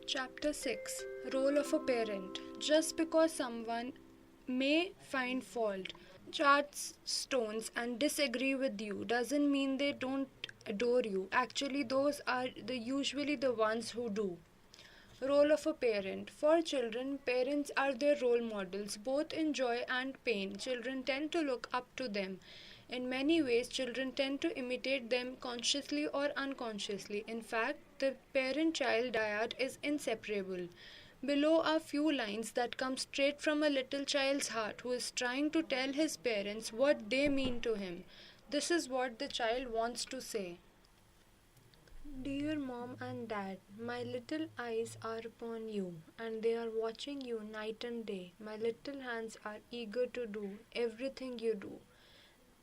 Chapter 6, Role of a Parent. Just because someone may find fault, charts stones, and disagree with you doesn't mean they don't adore you. Actually, those are usually the ones who do. Role of a parent. For children, parents are their role models, both in joy and pain. Children tend to look up to them. In many ways, children tend to imitate them consciously or unconsciously. In fact, the parent child dyad is inseparable. Below are few lines that come straight from a little child's heart who is trying to tell his parents what they mean to him. This is what the child wants to say. Dear mom and dad, my little eyes are upon you, and they are watching you night and day. My little hands are eager to do everything you do.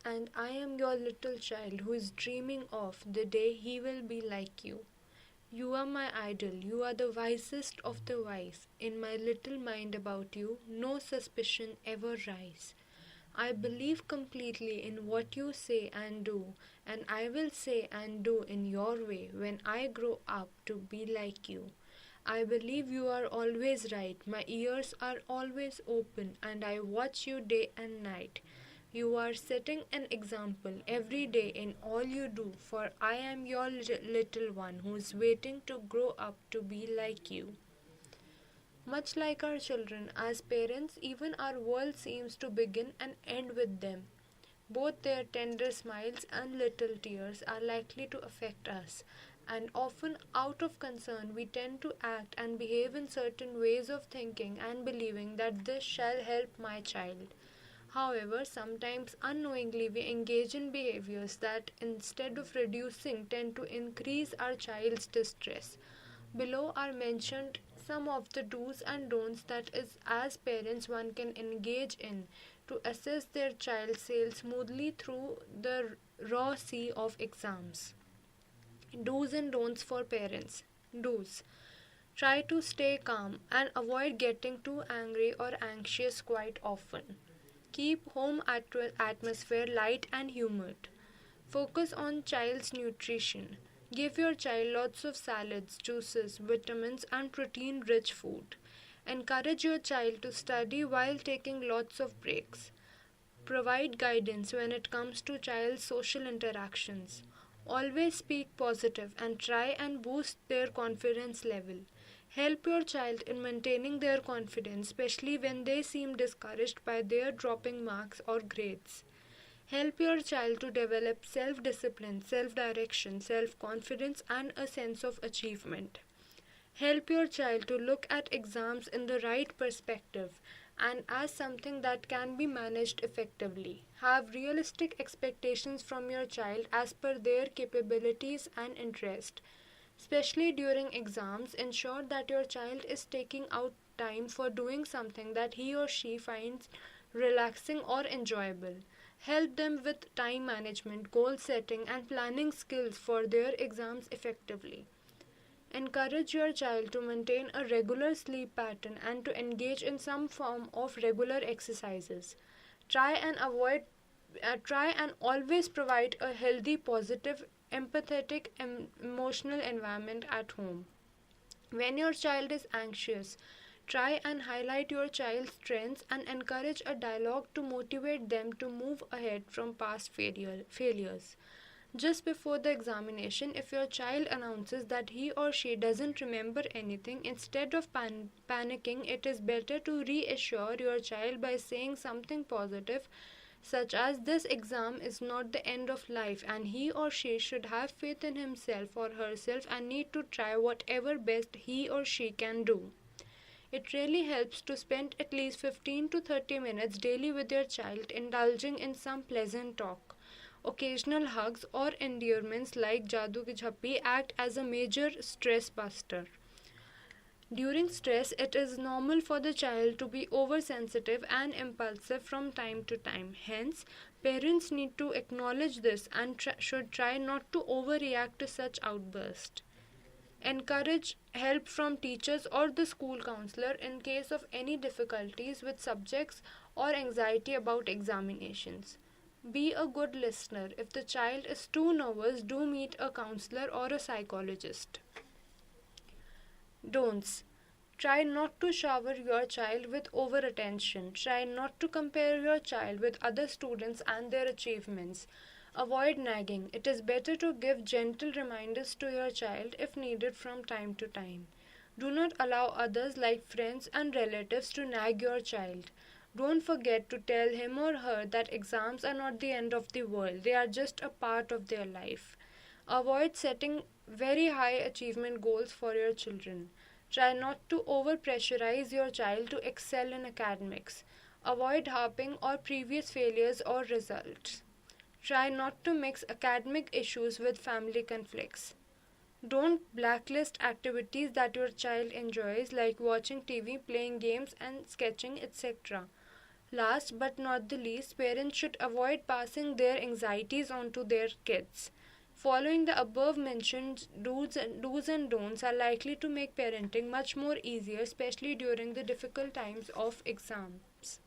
And I am your little child who is dreaming of the day he will be like you. You are my idol, you are the wisest of the wise. In my little mind about you, no suspicion ever rise. I believe completely in what you say and do, and I will say and do in your way when I grow up to be like you. I believe you are always right, my ears are always open, and I watch you day and night. You are setting an example every day in all you do, for I am your little one who is waiting to grow up to be like you. Much like our children, as parents, even our world seems to begin and end with them. Both their tender smiles and little tears are likely to affect us, and often out of concern, we tend to act and behave in certain ways of thinking and believing that this shall help my child. However, sometimes unknowingly we engage in behaviors that, instead of reducing, tend to increase our child's distress. Below are mentioned some of the do's and don'ts that is as parents one can engage in to assess their child sail smoothly through the raw sea of exams. Do's and don'ts for parents. Do's. Try to stay calm and avoid getting too angry or anxious quite often. Keep home atmosphere light and humid. Focus on child's nutrition. Give your child lots of salads, juices, vitamins, and protein rich food. Encourage your child to study while taking lots of breaks. Provide guidance when it comes to child's social interactions. Always speak positive and try and boost their confidence level. Help your child in maintaining their confidence, especially when they seem discouraged by their dropping marks or grades. Help your child to develop self discipline, self direction, self confidence, and a sense of achievement. Help your child to look at exams in the right perspective and as something that can be managed effectively. Have realistic expectations from your child as per their capabilities and interest. Especially during exams, ensure that your child is taking out time for doing something that he or she finds relaxing or enjoyable. Help them with time management, goal setting, and planning skills for their exams effectively. Encourage your child to maintain a regular sleep pattern and to engage in some form of regular exercises. Try and avoid Try and always provide a healthy, positive, empathetic, emotional environment at home. When your child is anxious, try and highlight your child's strengths and encourage a dialogue to motivate them to move ahead from past failures. Just before the examination, if your child announces that he or she doesn't remember anything, instead of panicking, it is better to reassure your child by saying something positive, such as this exam is not the end of life and he or she should have faith in himself or herself and need to try whatever best he or she can do. It really helps to spend at least 15 to 30 minutes daily with your child, indulging in some pleasant talk. Occasional hugs or endearments like Jadoo Ki Jhappi act as a major stress buster. During stress, it is normal for the child to be oversensitive and impulsive from time to time. Hence, parents need to acknowledge this and should try not to overreact to such outbursts. Encourage help from teachers or the school counselor in case of any difficulties with subjects or anxiety about examinations. Be a good listener. If the child is too nervous, do meet a counselor or a psychologist. Don'ts. Try not to shower your child with over attention. Try not to compare your child with other students and their achievements. Avoid nagging. It is better to give gentle reminders to your child if needed from time to time. Do not allow others, like friends and relatives, to nag your child. Don't forget to tell him or her that exams are not the end of the world, they are just a part of their life. Avoid setting very high achievement goals for your children. Try not to over pressurize your child to excel in academics. Avoid harping on previous failures or results. Try not to mix academic issues with family conflicts. Don't blacklist activities that your child enjoys, like watching TV, playing games, and sketching, etc. Last but not the least, parents should avoid passing their anxieties on to their kids. Following the above mentioned do's and don'ts are likely to make parenting much more easier, especially during the difficult times of exams.